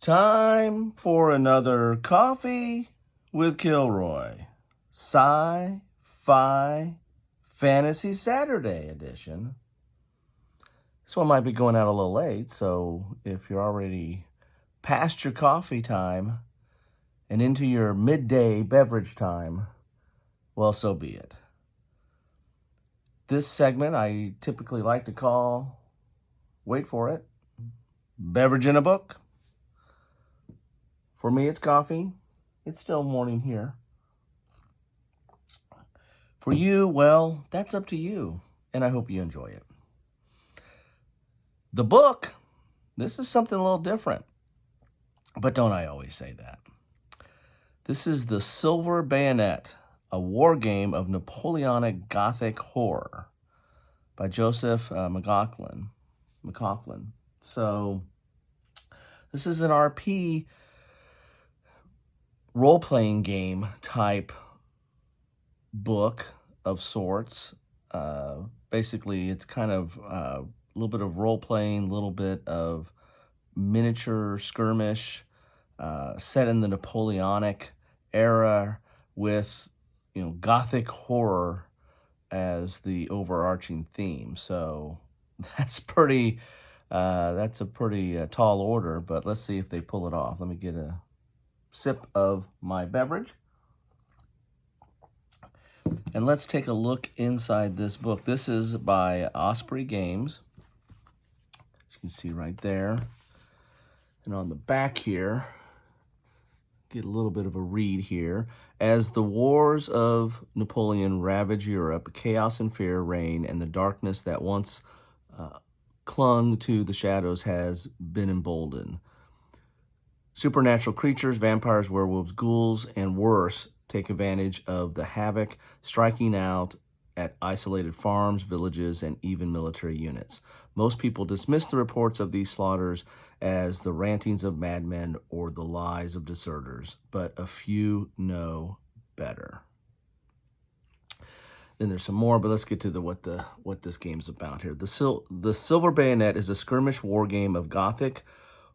Time for another Coffee with Kilroy. Sci-Fi Fantasy Saturday edition. This one might be going out a little late, so if you're already past your coffee time and into your midday beverage time, well, so be it. This segment I typically like to call, wait for it, Beverage in a Book. For me, it's coffee. It's still morning here. For you, well, that's up to you, and I hope you enjoy it. The book, this is something a little different, but don't I always say that? This is the Silver Bayonet, a Wargame of Napoleonic Gothic horror by Joseph McCullough. So this is an RP role-playing game type book of sorts. Basically, it's kind of a little bit of role-playing, a little bit of miniature skirmish, set in the Napoleonic era with, Gothic horror as the overarching theme. So that's a pretty tall order, but let's see if they pull it off. Let me get a sip of my beverage. And let's take a look inside this book. This is by Osprey Games. As you can see right there. And on the back here, get a little bit of a read here. As the wars of Napoleon ravage Europe, chaos and fear reign, and the darkness that once clung to the shadows has been emboldened. Supernatural creatures, vampires, werewolves, ghouls, and worse take advantage of the havoc, striking out at isolated farms, villages, and even military units. Most people dismiss the reports of these slaughters as the rantings of madmen or the lies of deserters, but a few know better. Then there's some more, but let's get to what this game's about here. The Silver Bayonet is a skirmish war game of Gothic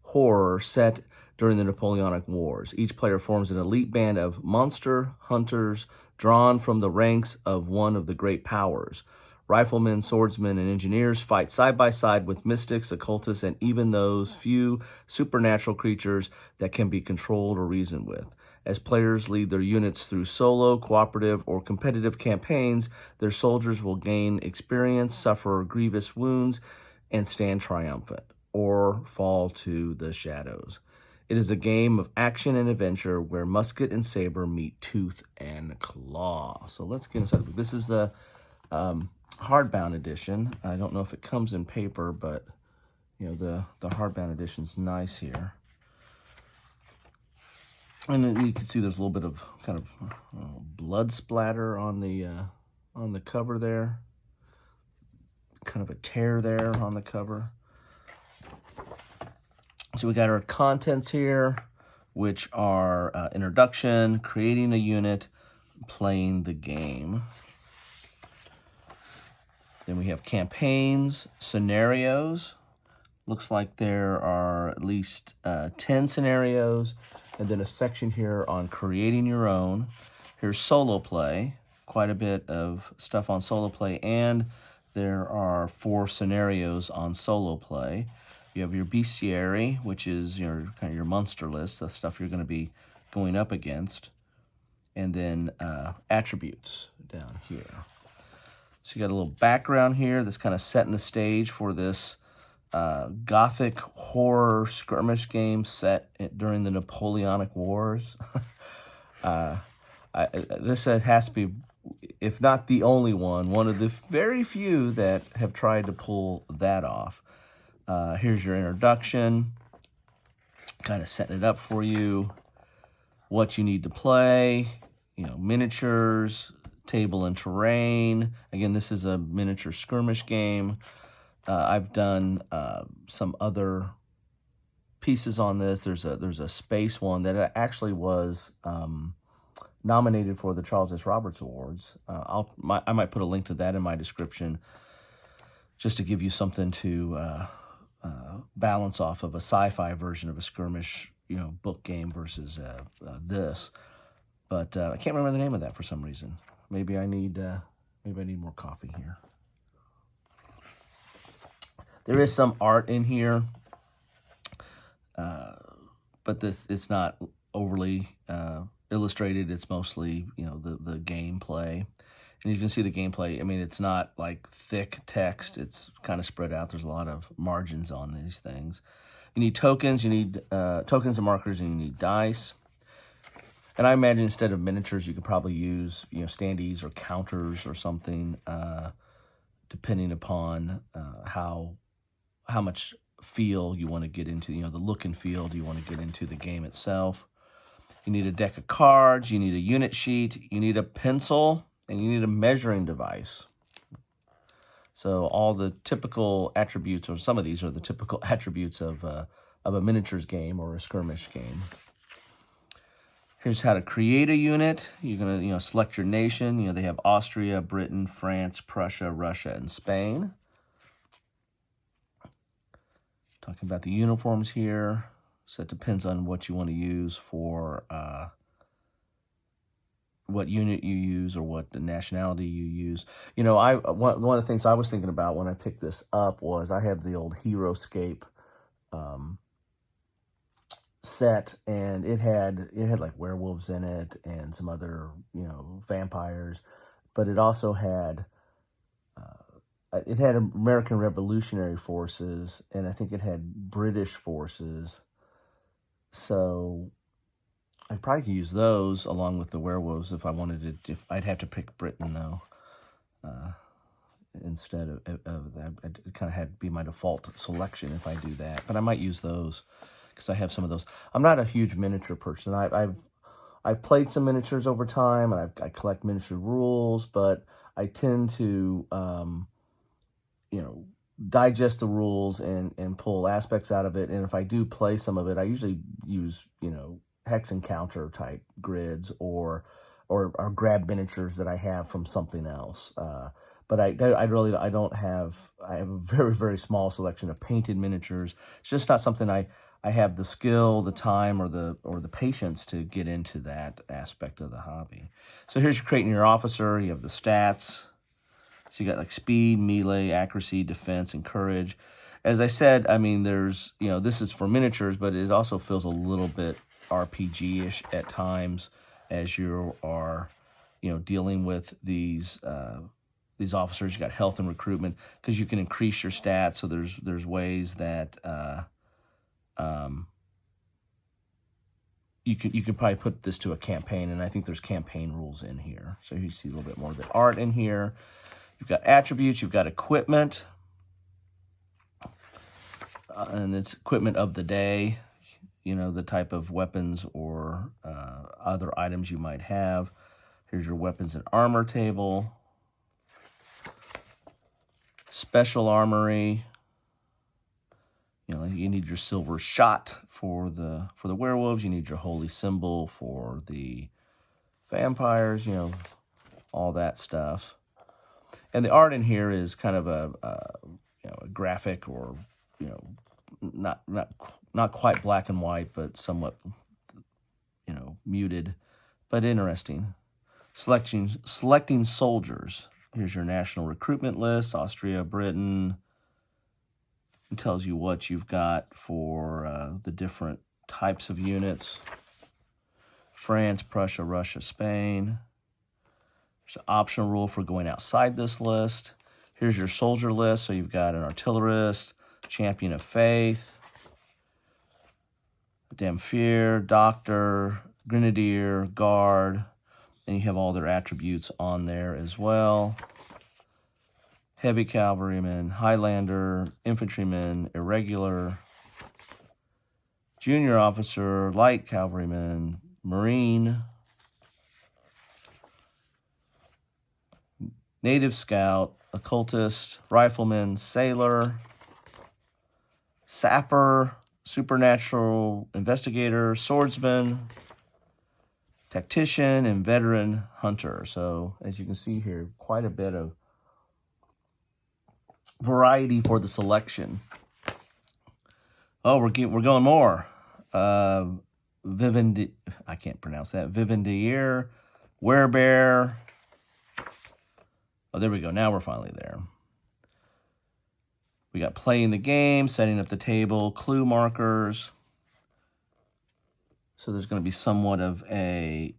horror set during the Napoleonic Wars. Each player forms an elite band of monster hunters drawn from the ranks of one of the great powers. Riflemen, swordsmen, and engineers fight side by side with mystics, occultists, and even those few supernatural creatures that can be controlled or reasoned with. As players lead their units through solo, cooperative, or competitive campaigns, their soldiers will gain experience, suffer grievous wounds, and stand triumphant, or fall to the shadows. It is a game of action and adventure where musket and saber meet tooth and claw. So let's get inside. This is the hardbound edition. I don't know if it comes in paper, but the hardbound edition's nice here. And then you can see there's a little bit of kind of blood splatter on the cover there. Kind of a tear there on the cover. So we got our contents here, which are introduction, creating a unit, playing the game. Then we have campaigns, scenarios. Looks like there are at least 10 scenarios, and then a section here on creating your own. Here's solo play, quite a bit of stuff on solo play, and there are 4 scenarios on solo play. You have your bestiary, which is your Munster list, the stuff you're going to be going up against, and then attributes down here. So you got a little background here that's kind of setting the stage for this Gothic horror skirmish game set during the Napoleonic Wars. This has to be, if not the only one of the very few that have tried to pull that off. Here's your introduction, kind of setting it up for you, what you need to play, miniatures, table and terrain. Again, this is a miniature skirmish game. I've done some other pieces on this. There's a space one that actually was nominated for the Charles S. Roberts Awards. I might put a link to that in my description, just to give you something to balance off of a sci-fi version of a skirmish book game versus this. But I can't remember the name of that for some reason. Maybe I need more coffee here. There is some art in here, but it's not overly illustrated. It's mostly the gameplay. And you can see the gameplay. I mean, it's not like thick text. It's kind of spread out. There's a lot of margins on these things. You need tokens. You need tokens and markers, and you need dice. And I imagine instead of miniatures, you could probably use standees or counters or something, depending upon how much feel you want to get into. The look and feel you want to get into the game itself. You need a deck of cards. You need a unit sheet. You need a pencil. And you need a measuring device. So all the typical attributes, or some of these are the typical attributes of a miniatures game or a skirmish game. Here's how to create a unit. You're gonna select your nation. They have Austria, Britain, France, Prussia, Russia, and Spain. Talking about the uniforms here. So it depends on what you want to use for what unit you use or what the nationality you use. One of the things I was thinking about when I picked this up was I have the old HeroScape set, and it had like werewolves in it and some other vampires, but it also had American Revolutionary forces, and I think it had British forces. So I probably could use those along with the werewolves if I wanted to. If I'd have to pick Britain though, instead of that. It kind of had to be my default selection if I do that. But I might use those because I have some of those. I'm not a huge miniature person. I've played some miniatures over time, and I collect miniature rules, but I tend to digest the rules and pull aspects out of it. And if I do play some of it, I usually use hex and counter type grids or grab miniatures that I have from something else. But I have a very, very small selection of painted miniatures. It's just not something I have the skill, the time, or the patience to get into that aspect of the hobby. So here's you creating your officer. You have the stats. So you got like speed, melee, accuracy, defense, and courage. As I said, I mean, there's, this is for miniatures, but it also feels a little bit RPG-ish at times as you are, dealing with these officers. You got health and recruitment because you can increase your stats. So there's ways that you could probably put this to a campaign, and I think there's campaign rules in here. So you see a little bit more of the art in here. You've got attributes, you've got equipment, and it's equipment of the day, the type of weapons or other items you might have. Here's your weapons and armor table. Special armory. You need your silver shot for the werewolves. You need your holy symbol for the vampires, all that stuff. And the art in here is kind of a graphic, or not quite black and white, but somewhat muted, but interesting. Selecting soldiers. Here's your national recruitment list: Austria, Britain. It tells you what you've got for the different types of units: France, Prussia, Russia, Spain. There's an optional rule for going outside this list. Here's your soldier list. So you've got an artillerist, champion of faith, Damphir, doctor, grenadier, guard, and you have all their attributes on there as well. Heavy cavalryman, Highlander, infantryman, irregular, junior officer, light cavalryman, Marine, native scout, occultist, rifleman, sailor, sapper, supernatural investigator, swordsman, tactician, and veteran hunter. So as you can see here, quite a bit of variety for the selection. Oh, we're going more. I can't pronounce that. Vivendier, Werebear. Oh, there we go. Now we're finally there. We got playing the game, setting up the table, clue markers. So there's going to be somewhat of a...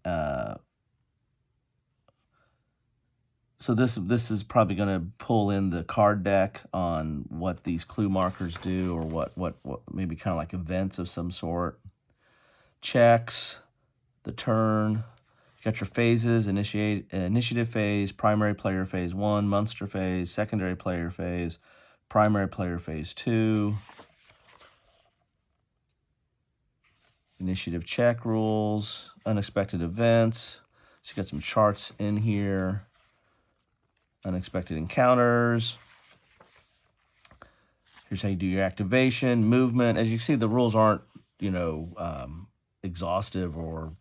so this is probably going to pull in the card deck on what these clue markers do, or what maybe kind of like events of some sort. Checks, the turn. You got your phases: initiative phase, primary player phase 1, Munster phase, secondary player phase, primary player phase 2. Initiative check rules, unexpected events. So you got some charts in here. Unexpected encounters. Here's how you do your activation, movement. As you see, the rules aren't, exhaustive or,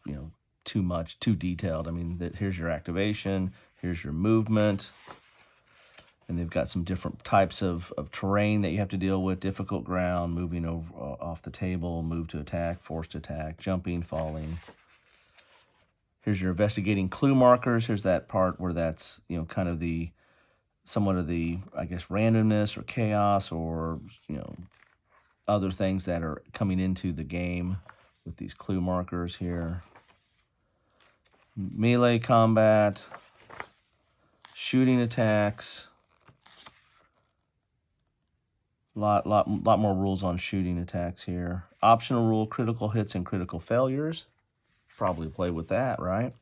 too detailed. I mean, here's your activation, here's your movement. And they've got some different types of terrain that you have to deal with: difficult ground, moving over off the table, move to attack, forced attack, jumping, falling. Here's your investigating clue markers. Here's that part where that's, kind of somewhat of the, I guess, randomness or chaos, or, other things that are coming into the game with these clue markers here. Melee combat, shooting attacks. Lot more rules on shooting attacks here. Optional rule: critical hits and critical failures. Probably play with that, right?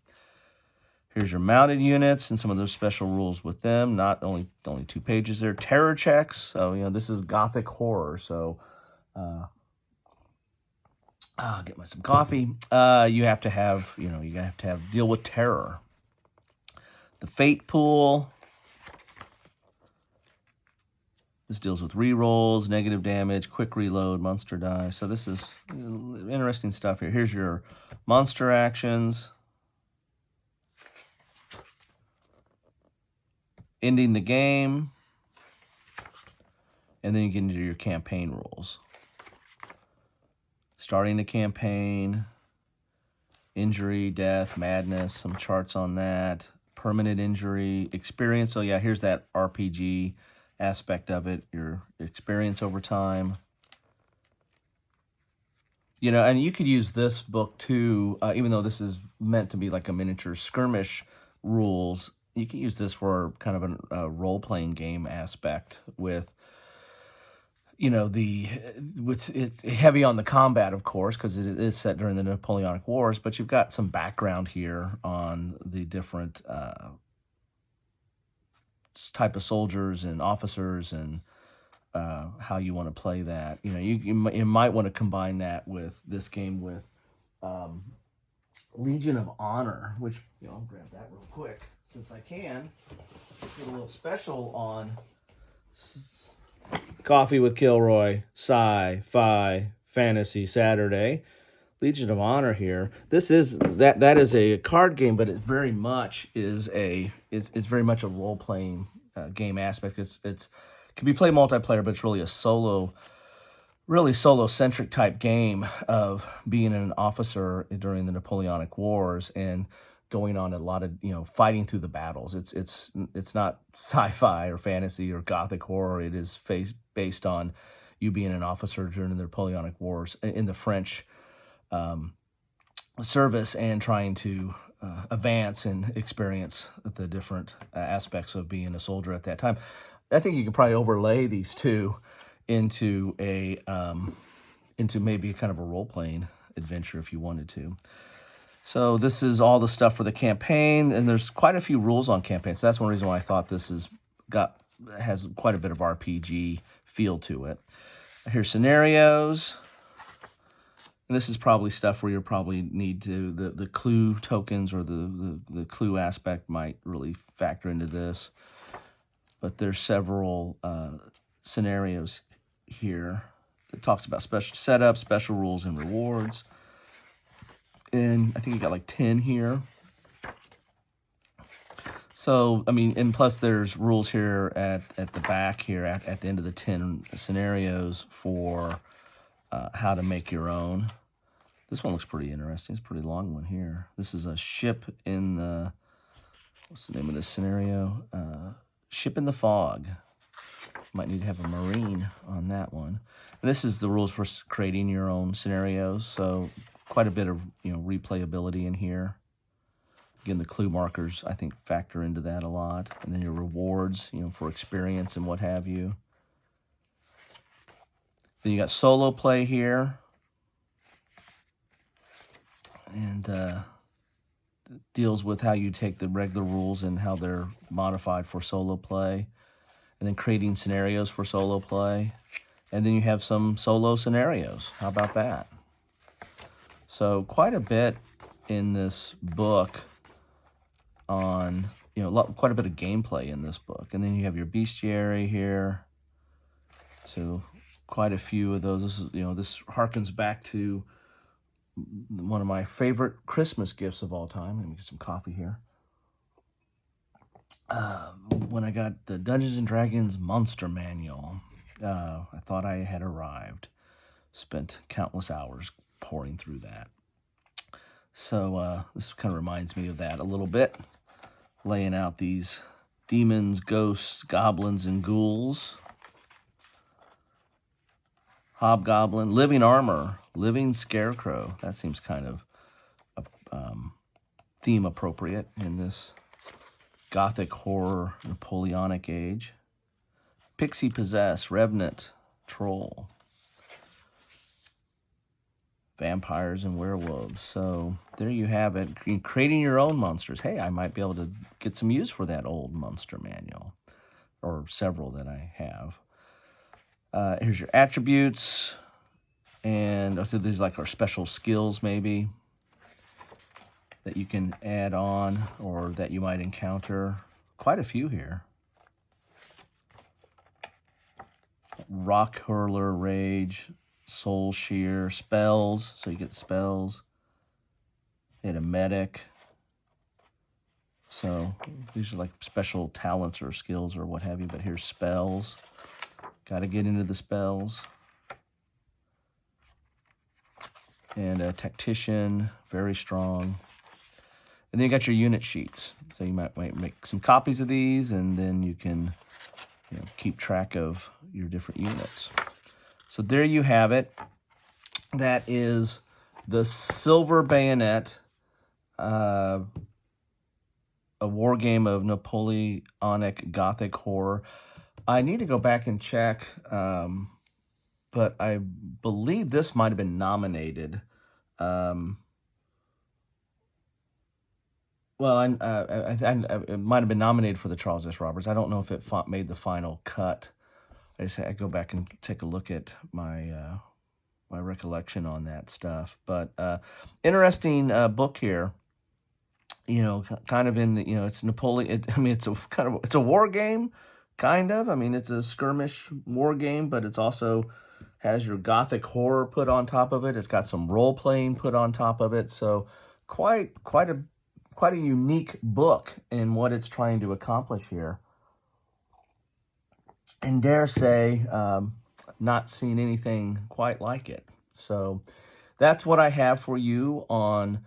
Here's your mounted units and some of those special rules with them. Not only 2 pages there. Terror checks. So, this is Gothic horror. So, I'll get some coffee. You have to have, deal with terror. The fate pool. This deals with rerolls, negative damage, quick reload, monster die. So this is interesting stuff here. Here's your monster actions. Ending the game. And then you get into your campaign rules. Starting the campaign. Injury, death, madness, some charts on that. Permanent injury, experience. So yeah, here's that RPG aspect of it, your experience over time. And you could use this book too, even though this is meant to be like a miniature skirmish rules, you can use this for kind of a role-playing game aspect with, with it heavy on the combat, of course, because it is set during the Napoleonic Wars, but you've got some background here on the different type of soldiers and officers, and how you want to play that. You might want to combine that with this game with Legion of Honor, which I'll grab that real quick since I can. Get a little special on Coffee with Kilroy, Sci-Fi Fantasy Saturday. Legion of Honor here. This is that is a card game, but it very much is it's very much a role playing game aspect. It can be played multiplayer, but it's really a solo centric type game of being an officer during the Napoleonic Wars and going on a lot of fighting through the battles. It's not sci-fi or fantasy or Gothic horror. It is based on you being an officer during the Napoleonic Wars in the French service and trying to advance and experience the different aspects of being a soldier at that time. I think you could probably overlay these two into into maybe kind of a role-playing adventure if you wanted to. So this is all the stuff for the campaign, and there's quite a few rules on campaign. So that's one reason why I thought this has quite a bit of RPG feel to it. Here's scenarios. And this is probably stuff where you probably need to, the clue tokens or the clue aspect might really factor into this. But there's several scenarios here. It talks about special setups, special rules, and rewards. And I think you got like 10 here. So, I mean, and plus there's rules here at the back here at the end of the 10 scenarios for how to make your own. This one looks pretty interesting. It's a pretty long one here. This is a ship in the, what's the name of this scenario? Ship in the Fog. Might need to have a Marine on that one. And this is the rules for creating your own scenarios, so quite a bit of replayability in here. Again, the clue markers, I think, factor into that a lot. And then your rewards, for experience and what have you. Then you got solo play here. And deals with how you take the regular rules and how they're modified for solo play. And then creating scenarios for solo play. And then you have some solo scenarios. How about that? So quite a bit in this book on, quite a bit of gameplay in this book. And then you have your bestiary here. So quite a few of those. This is, this harkens back to one of my favorite Christmas gifts of all time. Let me get some coffee here. When I got the Dungeons & Dragons Monster Manual, I thought I had arrived. Spent countless hours pouring through that. So this kind of reminds me of that a little bit. Laying out these demons, ghosts, goblins, and ghouls. Hobgoblin, living armor, living scarecrow. That seems kind of theme appropriate in this Gothic horror Napoleonic age. Pixie possessed, revenant, troll. Vampires and werewolves. So there you have it. Creating your own monsters. Hey, I might be able to get some use for that old monster manual, or several that I have. Here's your attributes, and I think these like our special skills maybe that you can add on or that you might encounter. Quite a few here. Rock hurler, rage, soul shear, spells, so you get spells. And a medic. So these are like special talents or skills or what have you, but here's spells. Got to get into the spells. And a tactician, very strong. And then you got your unit sheets. So you might make some copies of these, and then you can keep track of your different units. So there you have it. That is the Silver Bayonet, a war game of Napoleonic Gothic horror. I need to go back and check, but I believe this might have been nominated. It might have been nominated for the Charles S. Roberts. I don't know if it made the final cut. I go back and take a look at my my recollection on that stuff. But interesting book here. Kind of in the it's Napoleon. It's a war game, kind of. It's a skirmish war game, but it's also has your Gothic horror put on top of it. It's got some role playing put on top of it. So quite a unique book in what it's trying to accomplish here. And dare say, not seen anything quite like it. So that's what I have for you on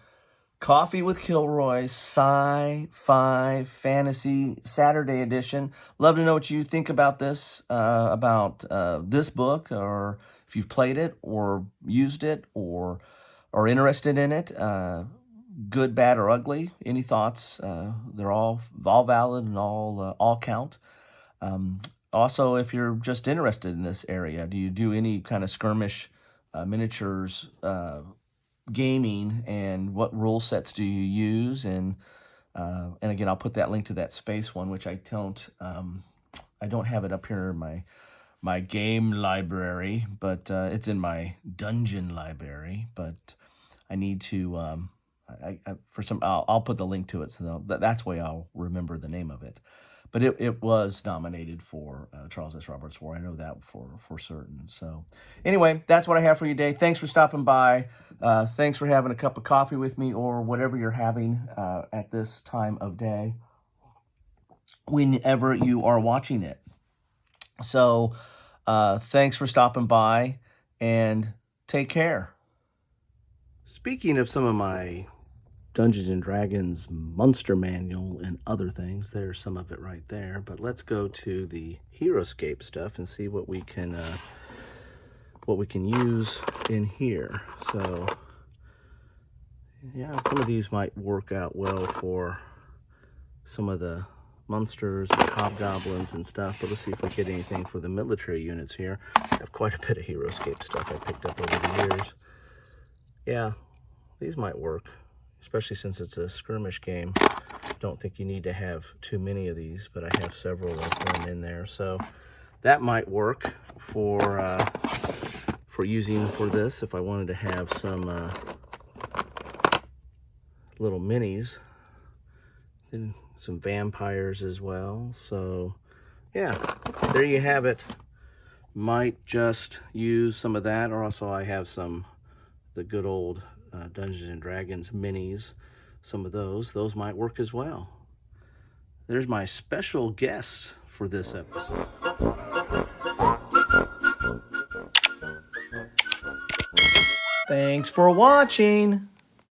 Coffee with Kilroy Sci-Fi Fantasy Saturday edition. Love to know what you think about this, this book, or if you've played it or used it or are interested in it. Good, bad, or ugly. Any thoughts? They're all valid and all count. Also, if you're just interested in this area, do you do any kind of skirmish miniatures gaming, and what rule sets do you use? And again, I'll put that link to that space one, which I don't have it up here in my game library, but it's in my dungeon library. But I need to I'll put the link to it, so that's why I'll remember the name of it. But it was nominated for Charles S. Roberts War. I know that for certain. So anyway, that's what I have for you today. Thanks for stopping by. Thanks for having a cup of coffee with me, or whatever you're having at this time of day, whenever you are watching it. So thanks for stopping by, and take care. Speaking of some of my Dungeons and Dragons Munster manual and other things, there's some of it right there. But let's go to the Heroscape stuff and see what we can use in here. So yeah, some of these might work out well for some of the Munsters and Hobgoblins and stuff, but let's see if we get anything for the military units here. I have quite a bit of Heroscape stuff I picked up over the years. Yeah, these might work, especially since it's a skirmish game. Don't think you need to have too many of these, but I have several of them in there, so that might work for using for this if I wanted to have some little minis. Then some vampires as well. So yeah, there you have it. Might just use some of that, or also I have the good old Dungeons and Dragons minis. Some of those might work as well. There's my special guest for this episode. Thanks for watching.